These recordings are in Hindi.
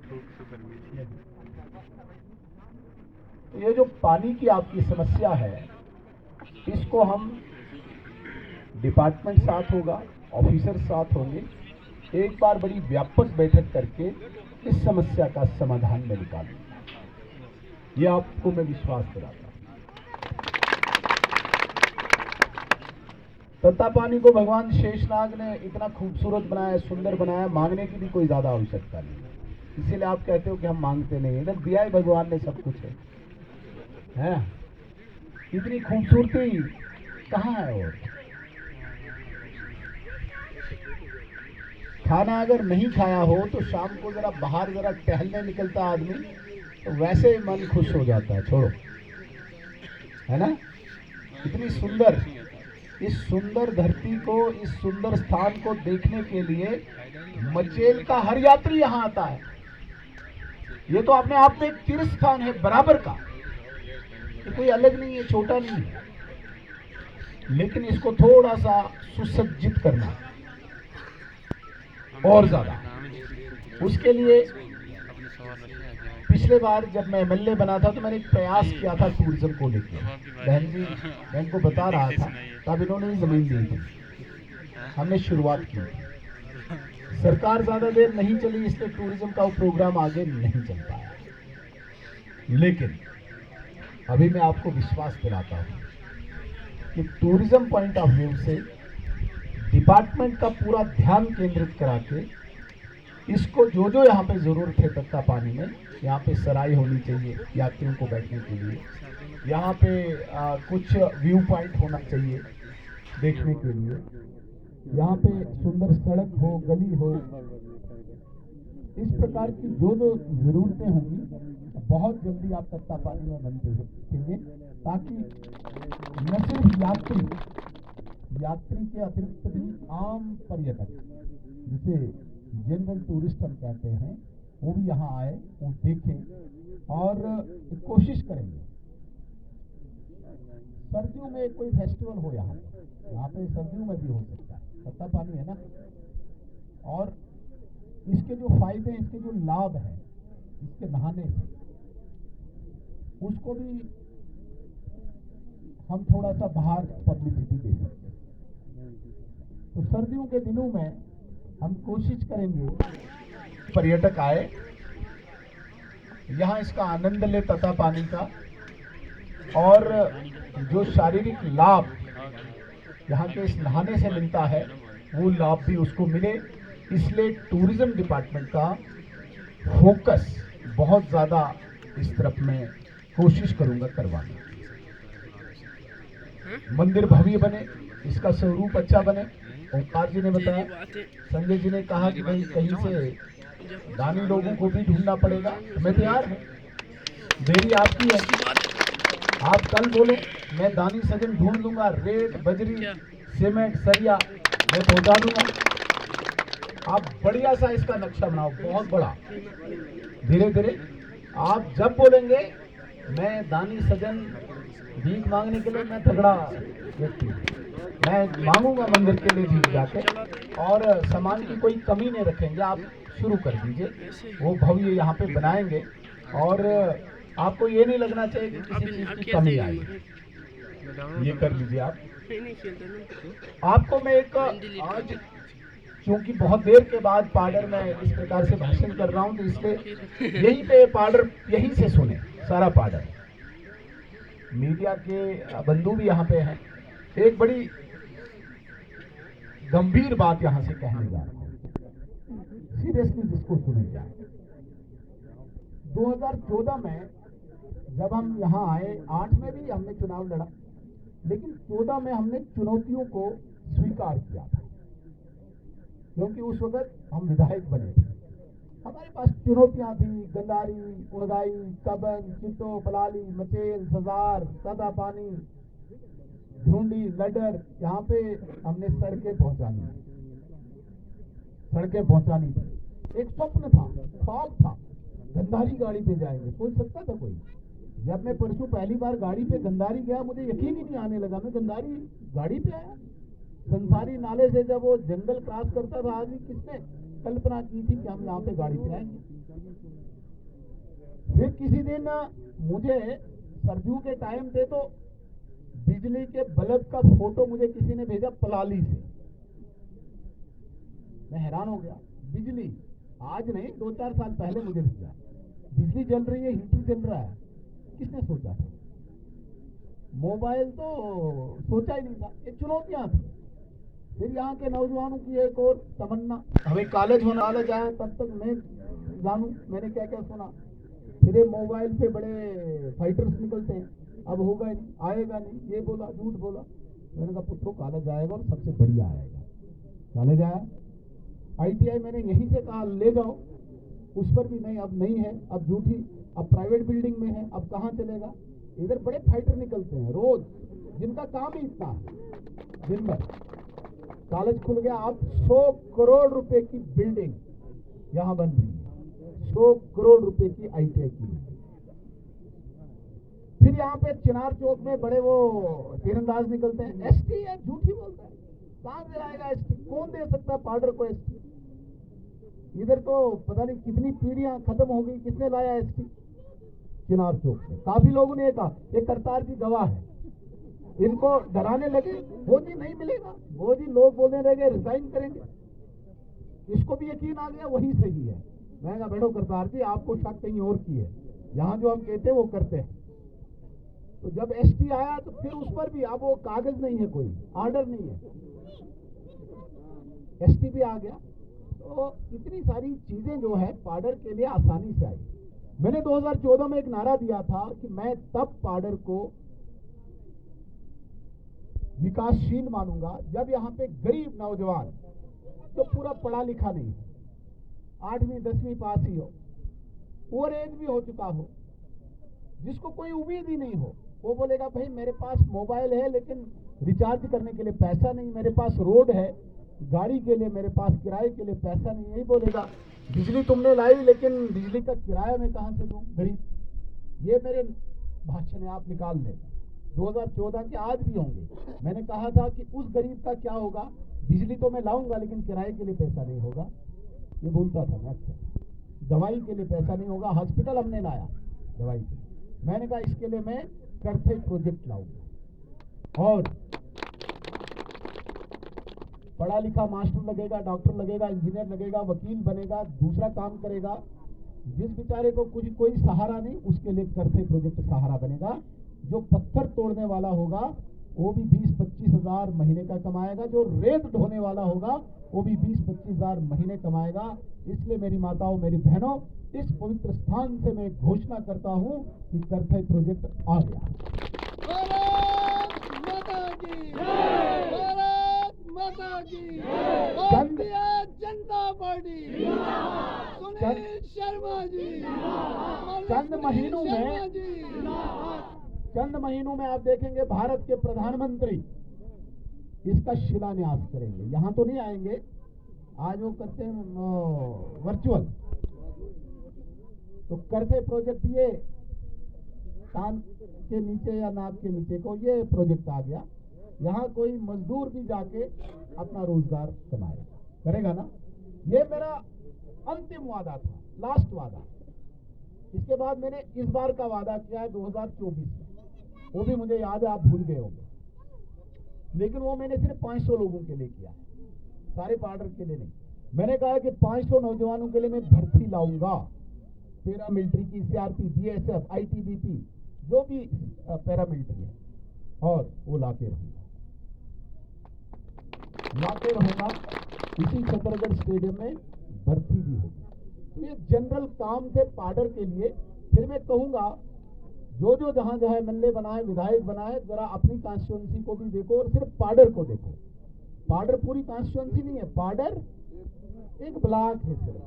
तो ये जो पानी की आपकी समस्या है, इसको हम डिपार्टमेंट साथ होगा, ऑफिसर साथ होंगे, एक बार बड़ी व्यापक बैठक करके इस समस्या का समाधान में निकालूंगा। ये आपको मैं विश्वास दिलाता हूं। तत्तापानी को भगवान शेषनाग ने इतना खूबसूरत बनाया, सुंदर बनाया, मांगने की भी कोई ज्यादा आवश्यकता नहीं है। इसीलिए आप कहते हो कि हम मांगते नहीं, इधर दिया ही भगवान ने सब कुछ है? इतनी खूबसूरती कहाँ है? और खाना अगर नहीं खाया हो तो शाम को जरा बाहर जरा टहलने निकलता आदमी तो वैसे ही मन खुश हो जाता है। छोड़ो, है ना? इतनी सुंदर, इस सुंदर धरती को, इस सुंदर स्थान को देखने के लिए मचेल का हर यात्री यहां आता है। ये तो अपने आप में एक तीर्थ स्थान है बराबर का, ये कोई अलग नहीं है, छोटा नहीं है, लेकिन इसको थोड़ा सा सुसज्जित करना और ज्यादा। उसके लिए पिछले बार जब मैं एमएलए बना था तो मैंने एक प्रयास किया था टूरिज्म को लेकर। बहन को बता रहा था, तब इन्होंने ही जमीन दी थी, हमने शुरुआत की थी। सरकार ज्यादा देर नहीं चली, इसलिए टूरिज्म का वो प्रोग्राम आगे नहीं चल पाया। लेकिन अभी मैं आपको विश्वास दिलाता हूं कि टूरिज्म पॉइंट ऑफ व्यू से डिपार्टमेंट का पूरा ध्यान केंद्रित करा के इसको जो जो यहाँ पे जरूरत है तत्तापानी में, यहाँ पे सराय होनी चाहिए यात्रियों को बैठने के लिए, यहाँ पे कुछ व्यू पॉइंट होना चाहिए देखने के लिए, यहाँ पे सुंदर सड़क हो, गली हो, इस प्रकार की जो जो जरूरतें होंगी बहुत जल्दी आप तत्तापानी में बनते देखेंगे, ताकि न सिर्फ यात्री के अतिरिक्त भी आम पर्यटक, जिसे जनरल टूरिस्ट हम कहते हैं, वो भी यहाँ आए, वो देखें और कोशिश करेंगे। सर्दियों में कोई फेस्टिवल हो यहाँ पे सर्दियों में भी हो सकता है, तत्तापानी है ना। और इसके जो फायदे हैं, इसके जो लाभ हैं, इसके नहाने से, उसको भी हम थोड़ा सा बाहर पब्लिसिटी दे सकते हैं। तो सर्दियों के दिनों में हम कोशिश करेंगे पर्यटक आए, यहाँ इसका आनंद ले तत्तापानी का, और जो शारीरिक लाभ यहाँ के इस नहाने से मिलता है वो लाभ भी उसको मिले। इसलिए टूरिज्म डिपार्टमेंट का फोकस बहुत ज्यादा इस तरफ में कोशिश करूंगा करवाने। मंदिर भव्य बने, इसका स्वरूप अच्छा बने। ओंकार जी ने बताया, संजय जी ने कहा कि भाई कहीं से दानी लोगों को भी ढूंढना पड़ेगा, तो मैं तैयार हूं, देरी आपकी है। आप कल बोलो, मैं दानी सजन ढूंढ दूंगा, रेत, बजरी, सीमेंट, सरिया मैं पहुंचा दूंगा। आप बढ़िया सा इसका नक्शा बनाओ, बहुत बड़ा। धीरे धीरे आप जब बोलेंगे मैं दानी सजन भीख मांगने के लिए, मैं तगड़ा व्यक्ति, मैं मांगूंगा मंदिर के लिए भीख जाके, और सामान की कोई कमी नहीं रखेंगे। आप शुरू कर दीजिए, वो भव्य यहाँ पे बनाएंगे, और आपको ये नहीं लगना चाहिए कि किसी चीज की कमी आई। ये कर लीजिए आप। आपको मैं एक आज, क्योंकि बहुत देर के बाद पाडर में इस प्रकार से भाषण कर रहा हूं, तो इसलिए यहीं पे पाडर, यहीं से सुने सारा पाडर। मीडिया के बंधु भी यहाँ पे हैं। एक बड़ी गंभीर बात यहाँ से कहने जा रहा हूं, सीरियसली जिसको सुने जाए। 2014 में जब हम यहाँ आए, 8 में भी हमने चुनाव लड़ा, लेकिन 14 में हमने चुनौतियों को स्वीकार किया था, क्योंकि उस वक्त हम विधायक बने थे। हमारे पास चुनौतियां थी, गंदारी, उड़गाई, कबन, चिट्टो, पलाली, मचेल, सजार, तत्तापानी, ढूंढी, लडर। यहाँ पे हमने सड़कें पहुंचानी थी। एक स्वप्न था, ख्वाब था, गंदारी गाड़ी पे जाएंगे। सोच सकता था कोई? जब मैं परसों पहली बार गाड़ी पे गंदारी गया, मुझे यकीन ही नहीं आने लगा, मैं गंदारी गाड़ी पे आया। संसारी नाले से जब वो जंगल क्रॉस करता था आदमी, किसने कल्पना की थी कि हम यहाँ पे गाड़ी पे आएंगे। फिर किसी दिन मुझे सर्दियों के टाइम थे तो बिजली के बल्ब का फोटो मुझे किसी ने भेजा पलाली से। मैं हैरान हो गया, बिजली आज नहीं 2-4 साल पहले मुझे भेजा, बिजली जल रही है, हीटर जल रहा है, किसने सोचा था? मोबाइल तो सोचा ही नहीं था। ये चुनौतियां थी। फिर यहाँ के नौजवानों की एक और तमन्ना, हमें कॉलेज होना, कॉलेज आया तब तक मैं जानूं मैंने क्या क्या सुना। फिर मोबाइल पे बड़े फाइटर्स निकलते हैं, अब होगा नहीं, आएगा नहीं, ये बोला, झूठ बोला। मैंने कहा पुत्रो कॉलेज आएगा और सबसे बढ़िया आएगा। कॉलेज आया, ITI मैंने यहीं से कहा ले जाओ, उस पर भी नहीं, अब नहीं है, अब झूठी, अब प्राइवेट बिल्डिंग में है, अब कहाँ चलेगा। इधर बड़े फाइटर निकलते हैं रोज, जिनका काम ही इतना है दिन भर। कॉलेज खुल गया, अब 100 करोड़ रुपए की बिल्डिंग यहाँ बन रही है, 100 करोड़ रुपए की ITI की। फिर यहाँ पे चिनार चौक में बड़े वो तीरंदाज निकलते हैं, ST है, झूठी बोलता है, कहां से आएगा ST, कौन दे सकता है पाउडर को ST। इधर तो पता नहीं कितनी पीढ़ियां खत्म हो गई, किसने लाया ST चिनार चौक से। काफी लोगों ने कहा ये करतार जी गवाह है, इनको डराने लगे, वो जी नहीं मिलेगा, वो जी लोग बोलने लगे रिजाइन करेंगे। इसको भी यकीन आ गया वही सही है। मैं कहा बैठो करतार जी, आपको शक कहीं और की है, यहाँ जो हम कहते हैं वो करते हैं। तो जब ST आया तो फिर उस पर भी अब वो कागज नहीं है, कोई ऑर्डर नहीं है, ST भी आ गया। तो इतनी सारी चीजें जो है पाउडर के लिए आसानी से आई। मैंने 2014 में एक नारा दिया था कि मैं तब पाउडर को विकासशील मानूंगा जब यहाँ पे गरीब नौजवान तो पूरा पढ़ा लिखा नहीं हो, 8वीं 10वीं पास ही हो, ओवर एज भी हो चुका हो, जिसको कोई उम्मीद ही नहीं हो, वो बोलेगा भाई मेरे पास मोबाइल है लेकिन रिचार्ज करने के लिए पैसा नहीं, मेरे पास रोड है, गाड़ी के लिए मेरे पास किराए के लिए पैसा नहीं, यही बोलेगा। बिजली तुमने लाई लेकिन बिजली का किराया मैं कहां से दूं, गरीब। ये मेरे भाषण है, आप निकाल लें, 2014 के आज भी होंगे। मैंने कहा था कि उस गरीब का क्या होगा, बिजली तो मैं लाऊंगा लेकिन किराए के लिए पैसा नहीं होगा, ये बोलता था मैं अक्सर। दवाई के लिए पैसा नहीं होगा, हॉस्पिटल हमने लाया दवाई के लिए, मैंने कहा इसके लिए मैं करथे प्रोजेक्ट लाऊंगा, और पढ़ा लिखा मास्टर लगेगा, डॉक्टर लगेगा, इंजीनियर लगेगा, वकील बनेगा, दूसरा काम करेगा। जिस बेचारे को कुछ कोई सहारा नहीं, उसके लिए करथे प्रोजेक्ट सहारा बनेगा। जो पत्थर तोड़ने वाला होगा वो भी 20-25 हजार महीने का कमाएगा, जो रेत ढोने वाला होगा वो भी 20-25 हजार महीने कमाएगा। इसलिए मेरी माताओं, मेरी बहनों, इस पवित्र स्थान से मैं घोषणा करता हूं कि करथे प्रोजेक्ट आ गया। जनता पार्टी, सुनील शर्मा जी, चंद महीनों में आप देखेंगे भारत के प्रधानमंत्री इसका शिलान्यास करेंगे। यहां तो नहीं आएंगे, आज वो करते हैं वर्चुअल। तो करते प्रोजेक्ट, ये कान के नीचे या नाक के नीचे को ये प्रोजेक्ट आ गया। यहाँ कोई मजदूर भी जाके अपना रोजगार कमाएगा, करेगा ना। ये मेरा अंतिम वादा था, लास्ट वादा। इसके बाद मैंने इस बार का वादा किया है 2024 में, वो भी मुझे याद है, आप भूल गए होंगे, लेकिन वो मैंने सिर्फ 500 लोगों के लिए किया है, सारे पाउडर के लिए नहीं। मैंने कहा कि 500 नौजवानों के लिए मैं भर्ती लाऊंगा, पैरामिलिट्री की, CRP, BSF, ITBP, जो भी पैरामिलिट्री है, और वो लाके रहूंगा। इसी छतरगढ़ स्टेडियम में भर्ती भी होगी। तो ये जनरल काम थे पाउडर के लिए। फिर मैं कहूंगा जो जो जहां जहां MLA बनाए, विधायक बनाए, जरा अपनी कॉन्स्टिट्यूएंसी को भी देखो और सिर्फ पाउडर को देखो। पाउडर पूरी कॉन्स्टिट्यूएंसी नहीं है, पाउडर एक ब्लॉक है सिर्फ।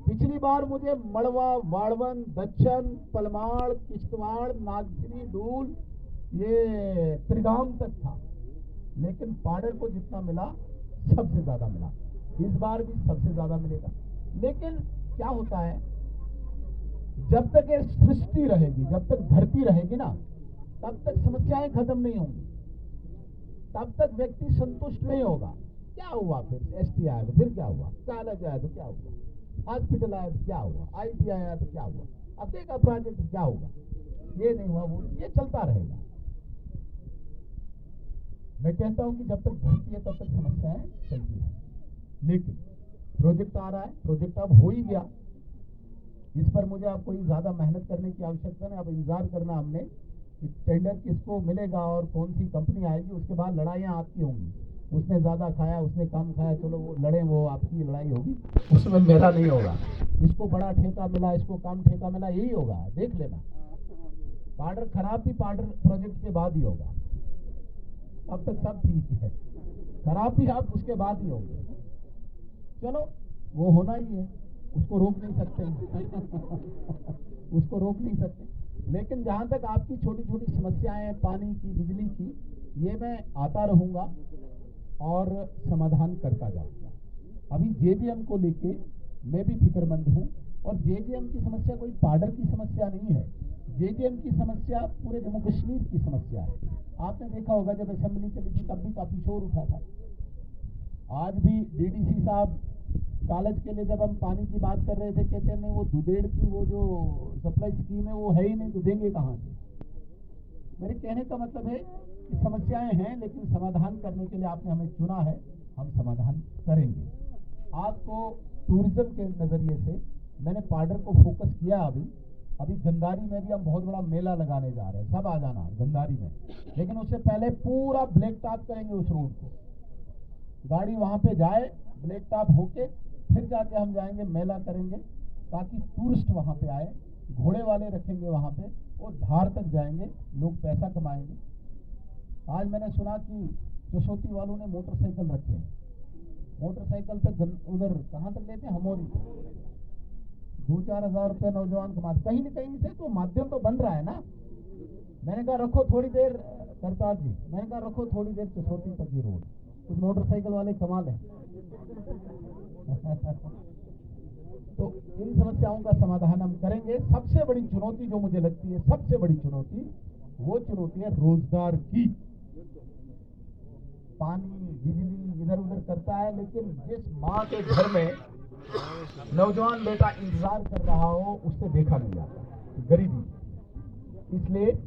पिछली बार मुझे मड़वा, वाड़वन, दक्षिण, पलमाड़, किश्तवाड़, नागजरी, डूल, ये त्रिगाम तक था, लेकिन पाउडर को जितना मिला सबसे ज्यादा मिला। इस बार भी सबसे ज्यादा मिलेगा। लेकिन क्या होता है, जब तक ये सृष्टि रहेगी, जब तक धरती रहेगी ना, तब तक समस्याएं खत्म नहीं होंगी, तब तक व्यक्ति संतुष्ट नहीं होगा। क्या हुआ फिर एसटी आया तो फिर क्या हुआ, कॉलेज आया तो क्या हुआ, हॉस्पिटल आया तो क्या हुआ, आईटी आया तो क्या हुआ, अब देखा प्रोजेक्ट क्या होगा, ये नहीं हुआ वो, ये चलता रहेगा। मैं कहता हूं कि जब तक धरती है तब तक समस्याएं चलती हैं, लेकिन प्रोजेक्ट आ रहा है, प्रोजेक्ट अब हो ही गया, इस पर मुझे अब कोई ज्यादा मेहनत करने की आवश्यकता नहीं। अब इंतजार करना हमने कि टेंडर किसको मिलेगा और कौन सी कंपनी आएगी, उसके बाद लड़ाइयां आपकी होंगी, उसने ज्यादा खाया उसने कम खाया, चलो वो लड़े, वो आपकी लड़ाई होगी, उसमें मेरा नहीं होगा। इसको बड़ा ठेका मिला, इसको कम ठेका मिला, यही होगा, देख लेना। पार्डर खराब भी पार्डर प्रोजेक्ट के बाद ही होगा, अब तक सब ठीक है, खराब भी आप उसके बाद ही होंगे। चलो वो होना ही है, उसको रोक नहीं सकते उसको रोक नहीं सकते। लेकिन जहां तक आपकी छोटी छोटी समस्याएं पानी की, बिजली की, ये मैं आता रहूंगा और समाधान करता जाऊंगा। अभी जेजेएम को लेके मैं भी फिक्रमंद हूं, और जेजेएम की समस्या कोई पार्डर की समस्या नहीं है, जेजेएम की समस्या पूरे जम्मू कश्मीर की समस्या है। आपने देखा होगा जब असेंबली चली थी तब भी काफी शोर उठा था। आज भी डीडीसी साहब कॉलेज के लिए जब हम पानी की बात कर रहे थे, कहते नहीं वो दुदेड़ की वो जो सप्लाई स्कीम है वो है ही नहीं, तो देंगे कहाँ से। मेरे कहने का मतलब है कि समस्याएं हैं, लेकिन समाधान करने के लिए आपने हमें चुना है, हम समाधान करेंगे। आपको टूरिज्म के नजरिए से मैंने पार्डर को फोकस किया। अभी गंदारी में भी हम बहुत बड़ा मेला लगाने जा रहे हैं, सब आ जाना गंदारी में, लेकिन उससे पहले पूरा ब्लैक टॉप करेंगे उस रोड को, गाड़ी वहां पे जाए ब्लैक टॉप होके, फिर जाके हम जाएंगे मेला करेंगे, ताकि टूरिस्ट वहां पे आए, घोड़े वाले रखेंगे वहां पे, और धार तक जाएंगे, लोग पैसा कमाएंगे। आज मैंने सुना कि जसोती वालों ने मोटरसाइकिल रखे हैं, मोटरसाइकिल पे उधर कहां तक लेते हैं, हमोरी, 2-4 हजार रुपये नौजवान कमाते, कहीं न कहीं से तो माध्यम तो बन रहा है ना। मैंने कहा रखो थोड़ी देर करतार जी, मैंने कहा रखो थोड़ी देर जसोती तक की रोड, कुछ मोटरसाइकिल वाले कमा लें तो इन समस्याओं का समाधान हम करेंगे। सबसे बड़ी चुनौती जो मुझे लगती है, सबसे बड़ी चुनौती, वो चुनौती है रोजगार की। पानी बिजली इधर उधर करता है, लेकिन जिस माँ के घर में नौजवान बेटा इंतजार कर रहा हो, उससे देखा नहीं जाता गरीबी। इसलिए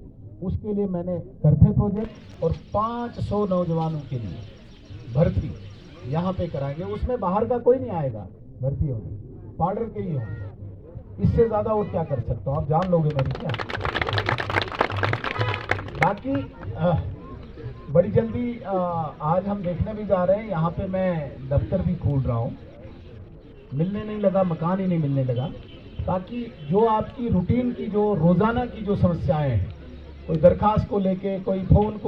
उसके लिए मैंने करफे प्रोजेक्ट और 500 नौजवानों के लिए भर्ती यहाँ पे कराएंगे, उसमें बाहर का कोई नहीं आएगा भर्ती होगी, पार्डर के ही होंगे। इससे ज्यादा और क्या कर सकता हूँ, आप जान लोगे मेरी क्या। बाकी बड़ी जल्दी आज हम देखने भी जा रहे हैं, यहाँ पे मैं दफ्तर भी खोल रहा हूँ, मिलने नहीं लगा, मकान ही नहीं मिलने लगा, ताकि जो आपकी रूटीन की जो रोजाना की जो समस्याएं हैं, कोई दरखास्त को लेके, कोई फोन को